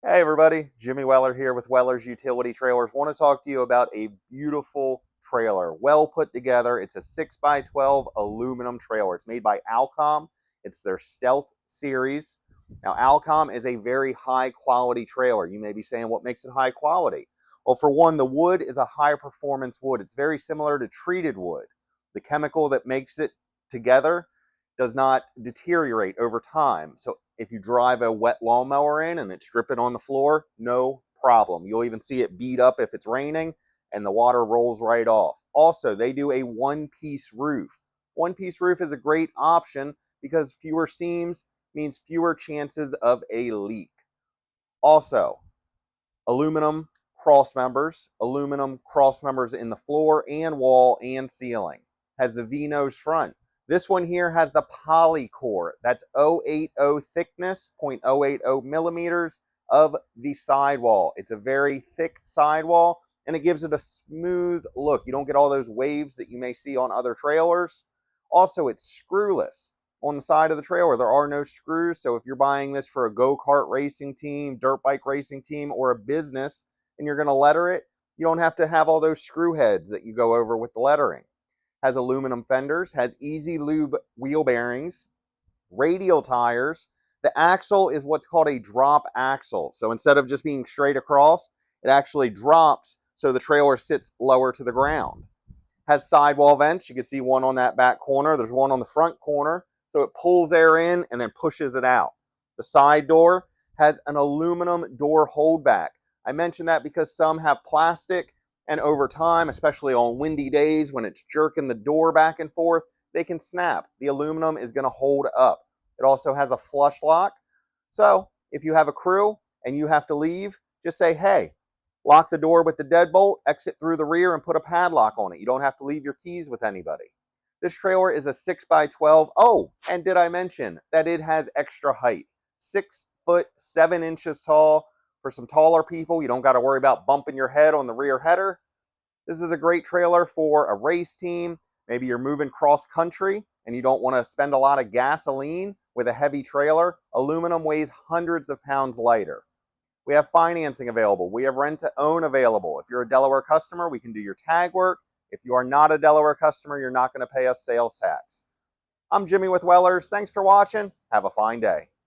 Hey everybody, Jimmy Weller here with Weller's Utility Trailers. Want to talk to you about a beautiful trailer, well put together. It's a 6x12 aluminum trailer. It's made by Alcom. It's their Stealth series. Now, Alcom is a very high quality trailer. You may be saying, what makes it high quality? Well, for one, the wood is a high performance wood. It's very similar to treated wood. The chemical that makes it together does not deteriorate over time. So if you drive a wet lawnmower in and it's dripping on the floor, no problem. You'll even see it bead up if it's raining and the water rolls right off. Also, they do a one-piece roof. One-piece roof is a great option because fewer seams means fewer chances of a leak. Also, aluminum cross members in the floor and wall and ceiling. Has the V-nose front. This one here has the poly core. That's 0.80 thickness, 0.080 millimeters of the sidewall. It's a very thick sidewall and it gives it a smooth look. You don't get all those waves that you may see on other trailers. Also, it's screwless. On the side of the trailer, there are no screws, so if you're buying this for a go-kart racing team, dirt bike racing team, or a business, and you're going to letter it, you don't have to have all those screw heads that you go over with the lettering. Has aluminum fenders, has easy lube wheel bearings, radial tires. The axle is what's called a drop axle. So instead of just being straight across, it actually drops so the trailer sits lower to the ground. Has sidewall vents. You can see one on that back corner. There's one on the front corner. So it pulls air in and then pushes it out. The side door has an aluminum door holdback. I mention that because some have plastic, and over time, especially on windy days when it's jerking the door back and forth, they can snap. The aluminum is going to hold up. It also has a flush lock. So if you have a crew and you have to leave, just say, hey, lock the door with the deadbolt, exit through the rear, and put a padlock on it. You don't have to leave your keys with anybody. This trailer is a 6x12. Oh, and did I mention that it has extra height? 6 foot 7 inches tall. For some taller people, you don't got to worry about bumping your head on the rear header. This is a great trailer for a race team. Maybe you're moving cross country and you don't want to spend a lot of gasoline with a heavy trailer. Aluminum weighs hundreds of pounds lighter. We have financing available. We have rent to own available. If you're a Delaware customer, we can do your tag work. If you are not a Delaware customer, you're not going to pay us sales tax. I'm Jimmy with Wellers. Thanks for watching. Have a fine day.